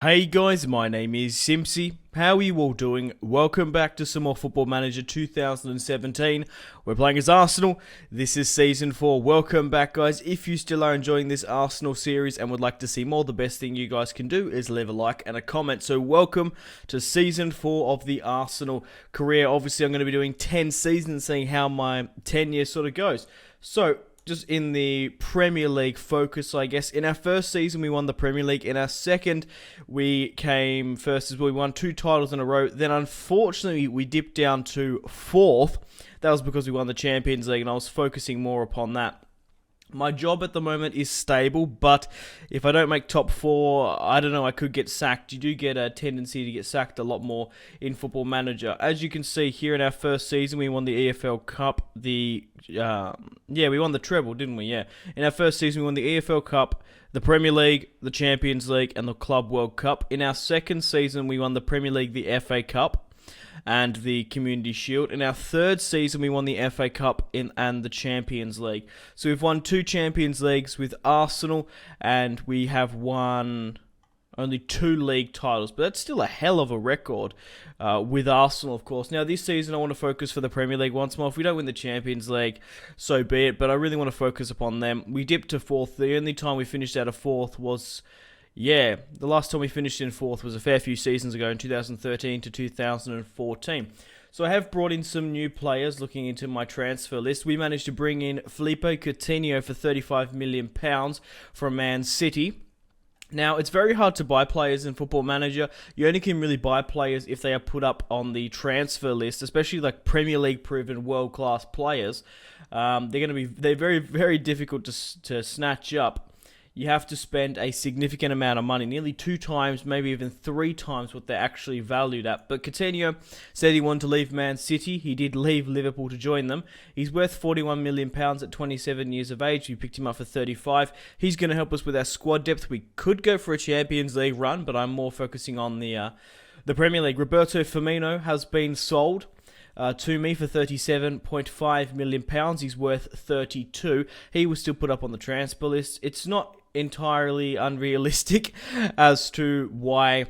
Hey guys, my name is Simpzy. How are you all doing? Welcome back to some more Football Manager 2017. We're playing as Arsenal. This is Season 4. Welcome back, guys. If you still are enjoying this Arsenal series and would like to see more, the best thing you guys can do is leave a like and a comment. So welcome to Season 4 of the Arsenal career. Obviously, I'm going to be doing 10 seasons, seeing how my 10 years sort of goes. So, just in the Premier League focus, I guess. In our first season, we won the Premier League. In our second, we came first as well. We won 2 titles in a row. Then, unfortunately, we dipped down to 4th. That was because we won the Champions League, and I was focusing more upon that. My job at the moment is stable, but if I don't make top 4, I don't know, I could get sacked. You do get a tendency to get sacked a lot more in Football Manager. As you can see here in our first season, we won the EFL Cup. We won the treble, didn't we? Yeah. In our first season, we won the EFL Cup, the Premier League, the Champions League, and the Club World Cup. In our second season, we won the Premier League, the FA Cup, and the Community Shield. In our third season, we won the FA Cup and the Champions League. So we've won 2 Champions Leagues with Arsenal, and we have won only 2 league titles. But that's still a hell of a record with Arsenal, of course. Now, this season, I want to focus for the Premier League once more. If we don't win the Champions League, so be it. But I really want to focus upon them. We dipped to 4th. The only time we finished out of 4th was... Yeah, the last time we finished in 4th was a fair few seasons ago in 2013 to 2014. So I have brought in some new players looking into my transfer list. We managed to bring in Coutinho for £35 million from Man City. Now, it's very hard to buy players in Football Manager. You only can really buy players if they are put up on the transfer list, especially like Premier League proven world-class players. They're very, very difficult to snatch up. You have to spend a significant amount of money, nearly 2 times, maybe even 3 times what they're actually valued at. But Coutinho said he wanted to leave Man City. He did leave Liverpool to join them. He's worth £41 million at 27 years of age. We picked him up for 35. He's going to help us with our squad depth. We could go for a Champions League run, but I'm more focusing on the Premier League. Roberto Firmino has been sold to me for £37.5 million. He's worth 32. He was still put up on the transfer list. It's not entirely unrealistic as to why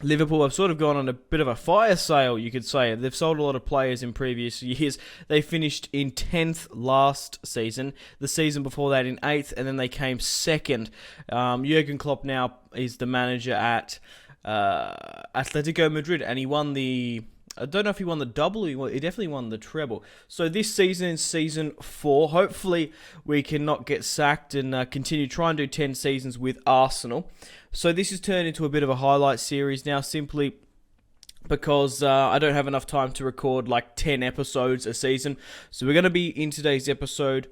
Liverpool have sort of gone on a bit of a fire sale, you could say. They've sold a lot of players in previous years. They finished in 10th last season, the season before that in 8th, and then they came 2nd. Jurgen Klopp now is the manager at Atletico Madrid, and he won the... I don't know if he won the double, he definitely won the treble. So this season is season 4. Hopefully we can not get sacked and continue trying to do 10 seasons with Arsenal. So this has turned into a bit of a highlight series now, simply because I don't have enough time to record like 10 episodes a season. So we're going to be in today's episode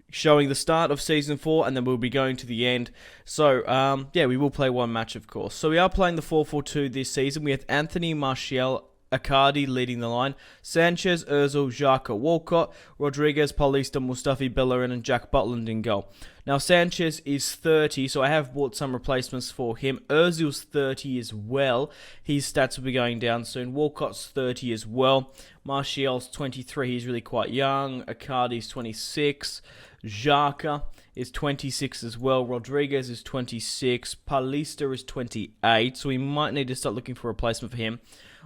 showing the start of Season 4, and then we'll be going to the end. So, we will play one match, of course. So we are playing the 4-4-2 this season. We have Anthony Martial, Icardi leading the line, Sanchez, Ozil, Xhaka, Walcott, Rodriguez, Paulista, Mustafi, Bellerin, and Jack Butland in goal. Now, Sanchez is 30, so I have bought some replacements for him. Ozil's 30 as well. His stats will be going down soon. Walcott's 30 as well. Martial's 23. He's really quite young. Icardi's 26. Xhaka is 26 as well. Rodriguez is 26. Paulista is 28, so we might need to start looking for a replacement for him.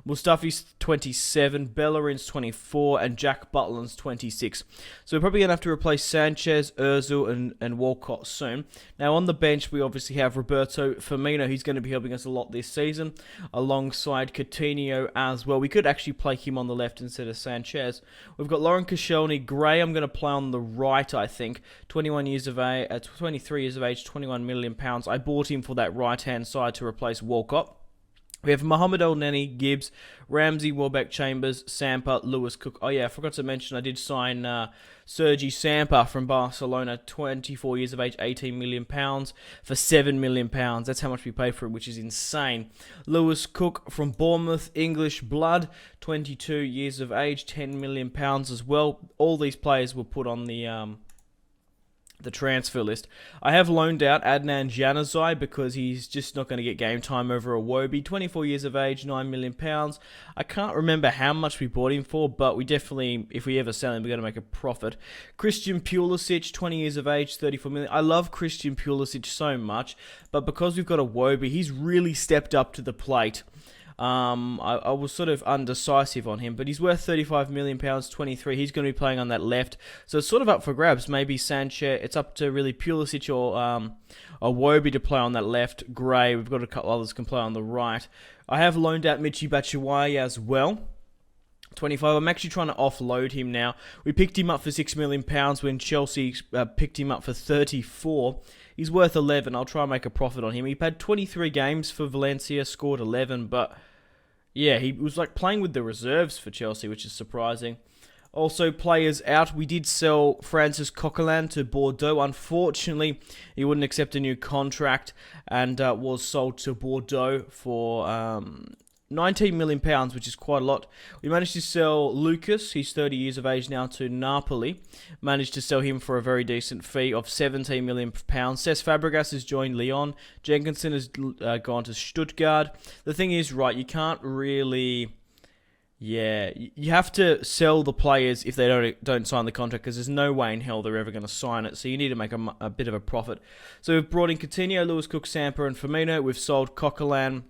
Mustafi's 27, Bellerin's 24, and Jack Butland's 26. So we're probably going to have to replace Sanchez, Ozil, and Walcott soon. Now on the bench, we obviously have Roberto Firmino. He's going to be helping us a lot this season, alongside Coutinho as well. We could actually play him on the left instead of Sanchez. We've got Lauren Koscielny. Gray, I'm going to play on the right, I think. 23 years of age, £21 million. I bought him for that right-hand side to replace Walcott. We have Mohamed El Neni, Gibbs, Ramsey, Welbeck, Chambers, Sampa, Lewis, Cook. Oh yeah, I forgot to mention I did sign Sergi Sampa from Barcelona, 24 years of age, £18 million for £7 million. That's how much we paid for him, which is insane. Lewis Cook from Bournemouth, English blood, 22 years of age, £10 million as well. All these players were put on the the transfer list. I have loaned out Adnan Januzaj because he's just not going to get game time over Iwobi. 24 years of age, £9 million. I can't remember how much we bought him for, but we definitely, if we ever sell him, we're going to make a profit. Christian Pulisic, 20 years of age, 34 million. I love Christian Pulisic so much, but because we've got Iwobi, he's really stepped up to the plate. I was sort of undecisive on him, but he's worth £35 million, 23. He's going to be playing on that left, so it's sort of up for grabs. Maybe Sanchez. It's up to really Pulisic or Iwobi to play on that left. Gray. We've got a couple others can play on the right. I have loaned out Michy Batshuayi as well. 25. I'm actually trying to offload him now. We picked him up for £6 million when Chelsea picked him up for 34. He's worth 11. I'll try and make a profit on him. He had 23 games for Valencia, scored 11, but yeah, he was like playing with the reserves for Chelsea, which is surprising. Also, players out. We did sell Francis Coquelin to Bordeaux. Unfortunately, he wouldn't accept a new contract and was sold to Bordeaux for £19 million, which is quite a lot. We managed to sell Lucas, he's 30 years of age now, to Napoli. Managed to sell him for a very decent fee of £17 million. Cesc Fabregas has joined Lyon. Jenkinson has gone to Stuttgart. The thing is, right, you can't really... Yeah, you have to sell the players if they don't sign the contract, because there's no way in hell they're ever going to sign it. So you need to make a bit of a profit. So we've brought in Coutinho, Lewis Cook, Samper, and Firmino. We've sold Coquelin,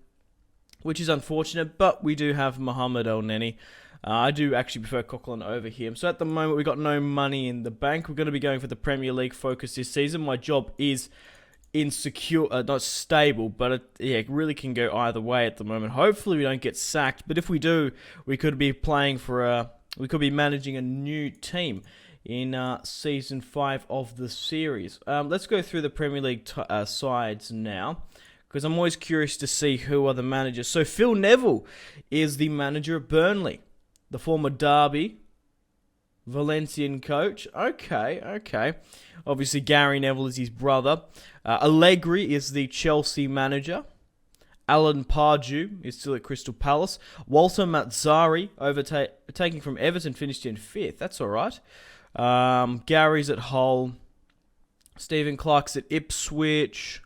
which is unfortunate, but we do have Mohamed El Neni. I do actually prefer Coquelin over him. So at the moment, we've got no money in the bank. We're going to be going for the Premier League focus this season. My job is insecure, not stable, but it really can go either way at the moment. Hopefully, we don't get sacked, but if we do, we could be we could be managing a new team in Season 5 of the series. Let's go through the Premier League sides now, because I'm always curious to see who are the managers. So Phil Neville is the manager of Burnley, the former Derby Valencian coach. Okay. Obviously, Gary Neville is his brother. Allegri is the Chelsea manager. Alan Pardew is still at Crystal Palace. Walter Mazzari, taking from Everton, finished in 5th. That's all right. Gary's at Hull. Stephen Clark's at Ipswich.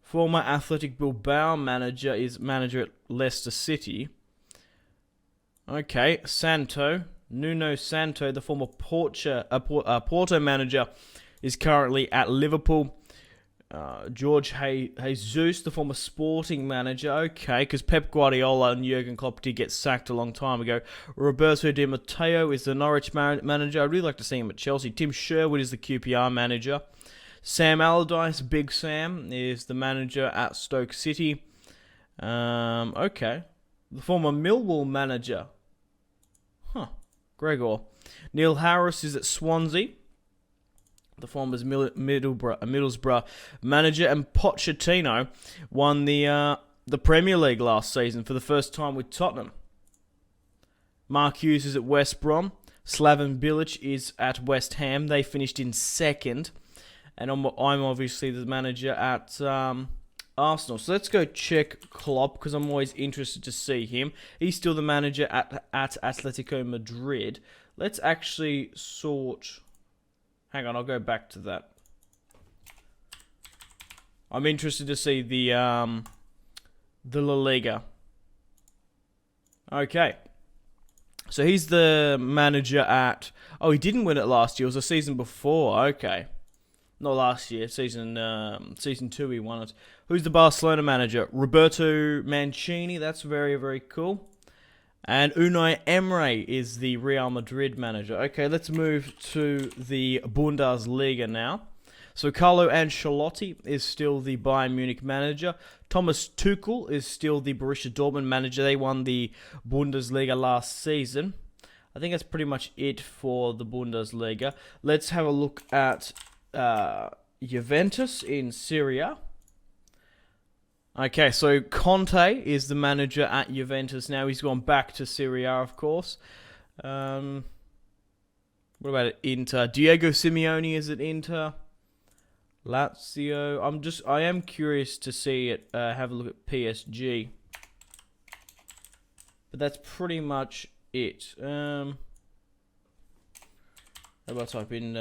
Former Athletic Bilbao manager is manager at Leicester City. Okay, Nuno Santo, the former Porto manager, is currently at Liverpool. George Jesus, the former Sporting manager. Okay, because Pep Guardiola and Jurgen Klopp did get sacked a long time ago. Roberto Di Matteo is the Norwich manager. I'd really like to see him at Chelsea. Tim Sherwood is the QPR manager. Sam Allardyce, Big Sam, is the manager at Stoke City. Okay. The former Millwall manager. Gregor. Neil Harris is at Swansea. The former Middlesbrough manager. And Pochettino won the Premier League last season for the first time with Tottenham. Mark Hughes is at West Brom. Slaven Bilic is at West Ham. They finished in 2nd. And I'm obviously the manager at Arsenal. So let's go check Klopp, because I'm always interested to see him. He's still the manager at Atletico Madrid. Let's actually sort... Hang on, I'll go back to that. I'm interested to see the La Liga. Okay. So he's the manager at... Oh, he didn't win it last year. It was the season before. Okay. Not last year, season 2 he won it. Who's the Barcelona manager? Roberto Mancini, that's very, very cool. And Unai Emery is the Real Madrid manager. Okay, let's move to the Bundesliga now. So Carlo Ancelotti is still the Bayern Munich manager. Thomas Tuchel is still the Borussia Dortmund manager. They won the Bundesliga last season. I think that's pretty much it for the Bundesliga. Let's have a look at Juventus in Syria. Okay, so Conte is the manager at Juventus now. He's gone back to Serie A, of course. What about Inter? Diego Simeone is at Inter. Lazio. I am curious to see it. Have a look at PSG. But that's pretty much it. How about type in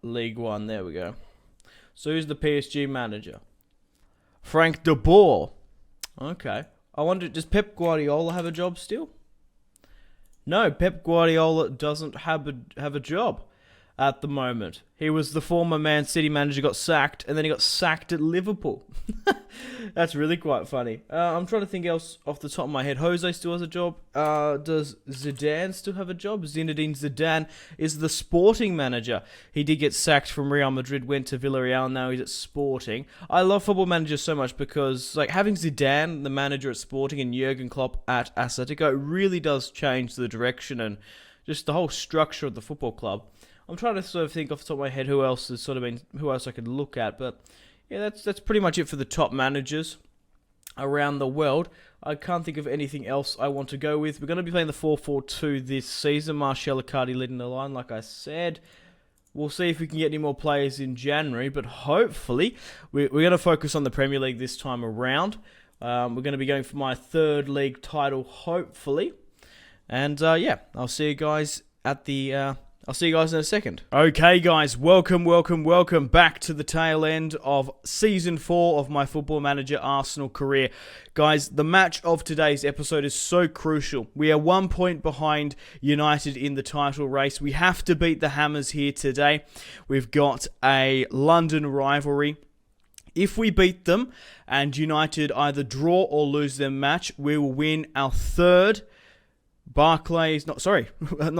League One? There we go. So who's the PSG manager? Frank de Boer. Okay. I wonder, does Pep Guardiola have a job still? No, Pep Guardiola doesn't have a job at the moment. He was the former Man City manager, got sacked, and then he got sacked at Liverpool. That's really quite funny. I'm trying to think else off the top of my head. Jose still has a job. Does Zidane still have a job? Zinedine Zidane is the Sporting manager. He did get sacked from Real Madrid, went to Villarreal, now he's at Sporting. I love football managers so much because like having Zidane, the manager at Sporting, and Jurgen Klopp at Atletico, it really does change the direction and just the whole structure of the football club. I'm trying to sort of think off the top of my head who else I could look at, but yeah, that's pretty much it for the top managers around the world. I can't think of anything else I want to go with. We're going to be playing the 4-4-2 this season. Martial Icardi leading the line, like I said. We'll see if we can get any more players in January, but hopefully we're going to focus on the Premier League this time around. We're going to be going for my third league title, hopefully. And yeah, I'll see you guys in a second. Okay, guys, welcome back to the tail end of Season 4 of my Football Manager Arsenal career. Guys, the match of today's episode is so crucial. We are 1 point behind United in the title race. We have to beat the Hammers here today. We've got a London rivalry. If we beat them and United either draw or lose their match, we will win our third not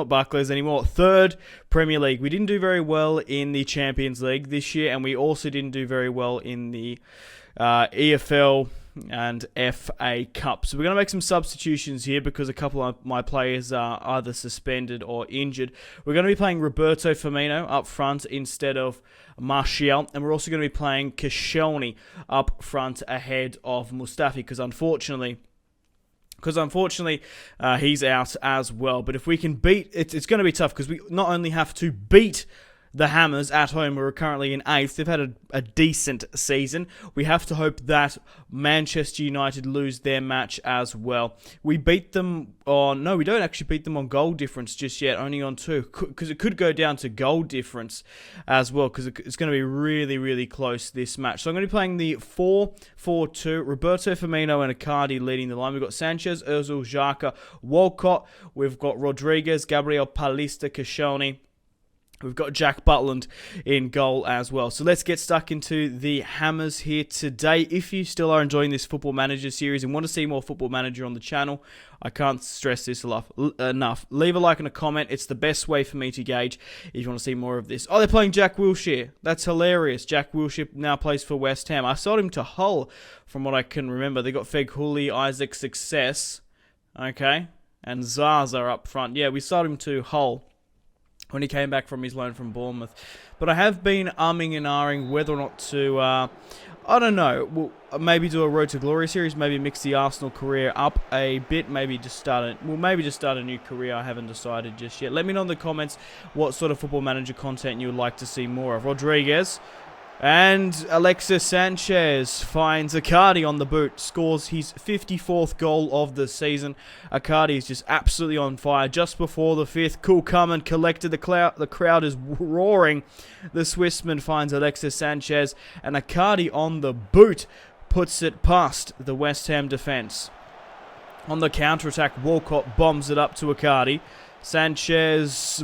Barclays anymore. Third Premier League. We didn't do very well in the Champions League this year, and we also didn't do very well in the EFL and FA Cup. So we're going to make some substitutions here because a couple of my players are either suspended or injured. We're going to be playing Roberto Firmino up front instead of Martial, and we're also going to be playing Koscielny up front ahead of Mustafi because unfortunately, he's out as well. But if we can beat... It's going to be tough because we not only have to beat the Hammers at home, who are currently in 8th. They've had a decent season. We have to hope that Manchester United lose their match as well. We beat them on... No, we don't actually beat them on goal difference just yet, only on 2. Because it could go down to goal difference as well, because it's going to be really, really close, this match. So I'm going to be playing the 4-4-2. Roberto Firmino and Icardi leading the line. We've got Sanchez, Ozil, Xhaka, Walcott. We've got Rodriguez, Gabriel Palista, Koscielny. We've got Jack Butland in goal as well. So let's get stuck into the Hammers here today. If you still are enjoying this Football Manager series and want to see more Football Manager on the channel, I can't stress this enough. Leave a like and a comment. It's the best way for me to gauge if you want to see more of this. Oh, they're playing Jack Wilshere. That's hilarious. Jack Wilshere now plays for West Ham. I sold him to Hull from what I can remember. They got Feghuli, Isaac Success, okay, and Zaza up front. Yeah, we sold him to Hull when he came back from his loan from Bournemouth. But I have been umming and ahhing whether or not to, I don't know, maybe do a Road to Glory series, maybe mix the Arsenal career up a bit, maybe just start a new career. I haven't decided just yet. Let me know in the comments what sort of Football Manager content you would like to see more of. Rodriguez. And Alexis Sanchez finds Icardi on the boot, scores his 54th goal of the season. Icardi is just absolutely on fire. Just before the 5th, cool come and collected. The crowd is roaring. The Swissman finds Alexis Sanchez, and Icardi on the boot puts it past the West Ham defence. On the counter-attack, Walcott bombs it up to Icardi.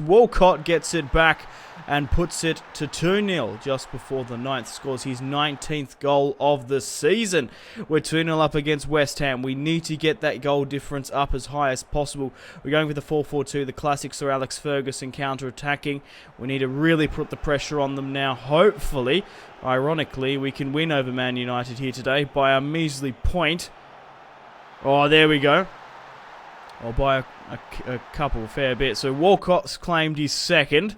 Walcott gets it back and puts it to 2-0 just before the 9th. Scores his 19th goal of the season. We're 2-0 up against West Ham. We need to get that goal difference up as high as possible. We're going with the 4-4-2, the classic Sir Alex Ferguson counter-attacking. We need to really put the pressure on them now. Hopefully, ironically, we can win over Man United here today by a measly point. Oh, there we go. Or by a couple, fair bit. So Walcott's claimed his second.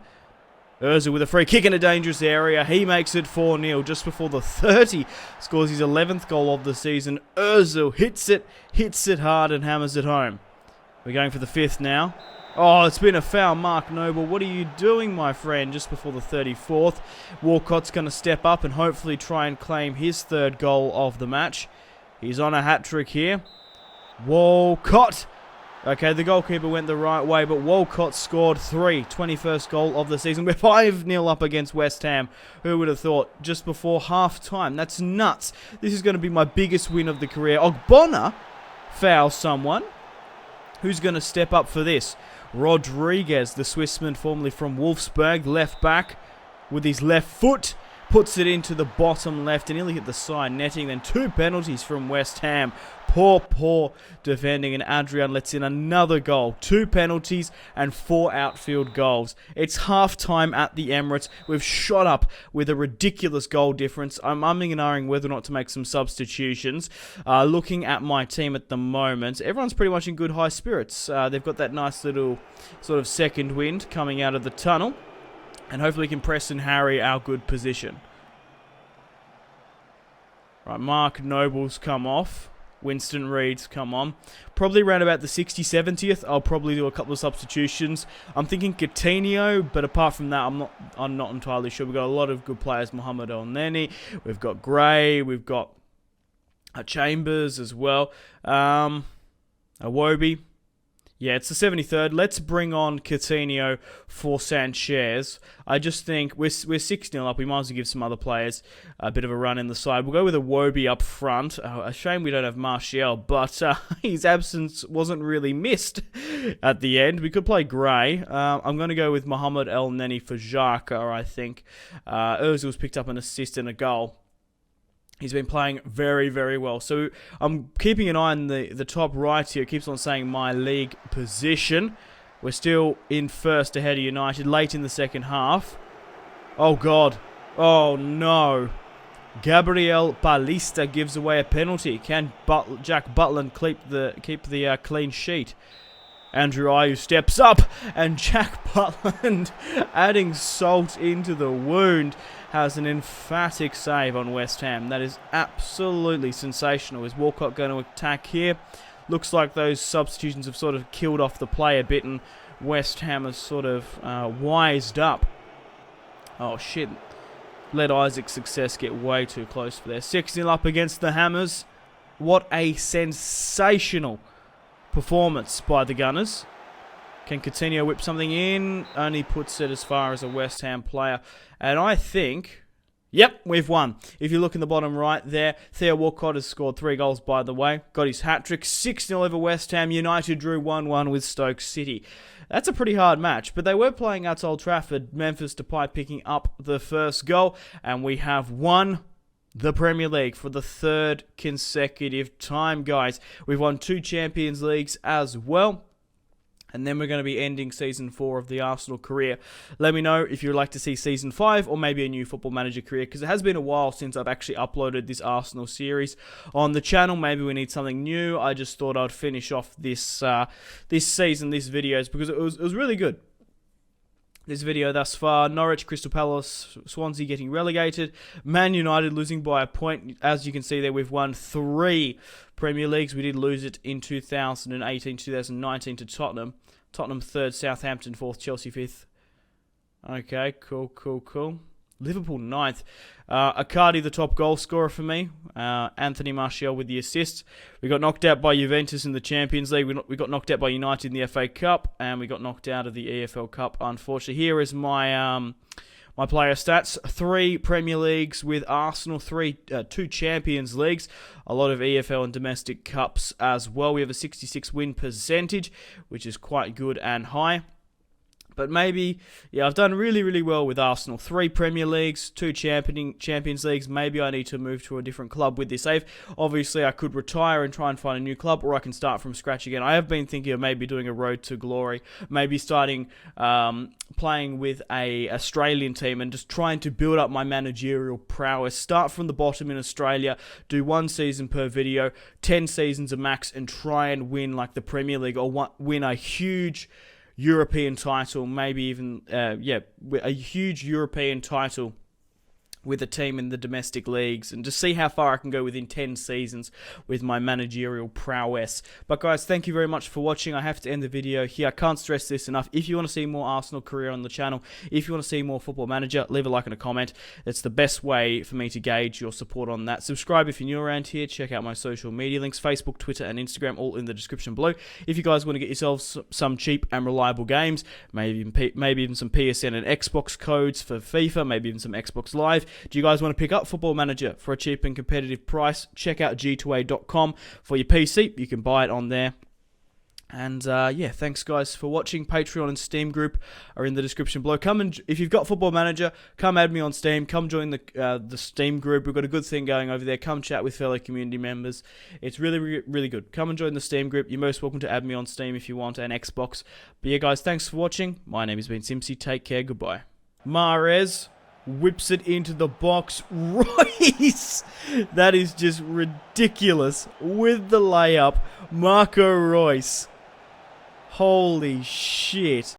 Ozil with a free kick in a dangerous area. He makes it 4-0 just before the 30. Scores his 11th goal of the season. Ozil hits it hard and hammers it home. We're going for the 5th now. Oh, it's been a foul, Mark Noble. What are you doing, my friend? Just before the 34th. Walcott's going to step up and hopefully try and claim his 3rd goal of the match. He's on a hat-trick here. Walcott. Okay, the goalkeeper went the right way, but Walcott scored 21st goal of the season. We're 5-0 up against West Ham. Who would have thought? Just before half-time. That's nuts. This is going to be my biggest win of the career. Ogbonna fouls someone. Who's going to step up for this? Rodriguez, the Swissman formerly from Wolfsburg, left back with his left foot. Puts it into the bottom left and nearly hit the side netting. Then 2 penalties from West Ham. Poor defending, and Adrian lets in another goal. 2 penalties and 4 outfield goals. It's half-time at the Emirates. We've shot up with a ridiculous goal difference. I'm umming and ahhing whether or not to make some substitutions. Looking at my team at the moment, everyone's pretty much in good high spirits. They've got that nice little sort of second wind coming out of the tunnel. And hopefully we can press and harry our good position. Right, Mark Noble's come off. Winston Reed's come on. Probably around about the 60th, 70th, I'll probably do a couple of substitutions. I'm thinking Coutinho, but apart from that, I'm not entirely sure. We've got a lot of good players. Mohamed El Neni. We've got Gray. We've got Chambers as well. Iwobi. Yeah, it's the 73rd. Let's bring on Coutinho for Sanchez. I just think we're 6-0 up. We might as well give some other players a bit of a run in the side. We'll go with Iwobi up front. A shame we don't have Martial, but his absence wasn't really missed at the end. We could play Gray. I'm going to go with Mohamed El Neni for Xhaka, I think. Ozil's picked up an assist and a goal. He's been playing very, very well. So I'm keeping an eye on the top right here. It keeps on saying my league position. We're still in first ahead of United late in the second half. Oh, God. Oh, no. Gabriel Palista gives away a penalty. Can Jack Butland keep the clean sheet? Andrew Ayew steps up, and Jack Butland, adding salt into the wound, has an emphatic save on West Ham. That is absolutely sensational. Is Walcott going to attack here? Looks like those substitutions have sort of killed off the play a bit, and West Ham has sort of wised up. Oh, shit. Let Isaac's success get way too close for there. 6-0 up against the Hammers. What a sensational performance by the Gunners. Can Coutinho whip something in? Only puts it as far as a West Ham player. And I think, yep, we've won. If you look in the bottom right there, Theo Walcott has scored 3 goals, by the way. Got his hat-trick. 6-0 over West Ham. United drew 1-1 with Stoke City. That's a pretty hard match, but they were playing at Old Trafford. Memphis Depay picking up the first goal, and we have won the Premier League for the 3rd consecutive time, guys. We've won 2 Champions Leagues as well. And then we're going to be ending Season 4 of the Arsenal career. Let me know if you'd like to see Season 5 or maybe a new Football Manager career, because it has been a while since I've actually uploaded this Arsenal series on the channel. Maybe we need something new. I just thought I'd finish off this season, these videos, because it was really good. This video thus far: Norwich, Crystal Palace, Swansea getting relegated, Man United losing by a point. As you can see there, we've won 3 Premier Leagues. We did lose it in 2018, 2019 to Tottenham. Tottenham 3rd, Southampton 4th, Chelsea 5th. Okay, cool. Liverpool 9th. Icardi, the top goal scorer for me. Anthony Martial with the assists. We got knocked out by Juventus in the Champions League. We got knocked out by United in the FA Cup. And we got knocked out of the EFL Cup, unfortunately. Here is my my player stats. 3 Premier Leagues with Arsenal. 2 Champions Leagues. A lot of EFL and domestic cups as well. We have a 66 win percentage, which is quite good and high. But maybe, yeah, I've done really, really well with Arsenal. 3 Premier Leagues, 2 Champions Leagues. Maybe I need to move to a different club with this save. Obviously, I could retire and try and find a new club, or I can start from scratch again. I have been thinking of maybe doing a road to glory. Maybe starting playing with a Australian team and just trying to build up my managerial prowess. Start from the bottom in Australia, do 1 season per video, 10 seasons a max, and try and win like the Premier League, or win a huge European title, maybe even, a huge European title with a team in the domestic leagues and just see how far I can go within 10 seasons with my managerial prowess. But guys, thank you very much for watching. I have to end the video here. I can't stress this enough. If you want to see more Arsenal career on the channel, if you want to see more Football Manager, leave a like and a comment. It's the best way for me to gauge your support on that. Subscribe if you're new around here. Check out my social media links, Facebook, Twitter and Instagram, all in the description below. If you guys want to get yourselves some cheap and reliable games, maybe even some PSN and Xbox codes for FIFA, maybe even some Xbox Live. Do you guys want to pick up Football Manager for a cheap and competitive price? Check out g2a.com for your PC. You can buy it on there. And yeah, thanks guys for watching. Patreon and Steam group are in the description below. Come and, if you've got Football Manager, come add me on Steam. Come join the Steam group. We've got a good thing going over there. Come chat with fellow community members. It's really good. Come and join the Steam group. You're most welcome to add me on Steam if you want, and Xbox. But yeah guys, thanks for watching. My name has been Simpzy. Take care. Goodbye. Mahrez whips it into the box. Royce! That is just ridiculous. With the layup, Marco Royce. Holy shit.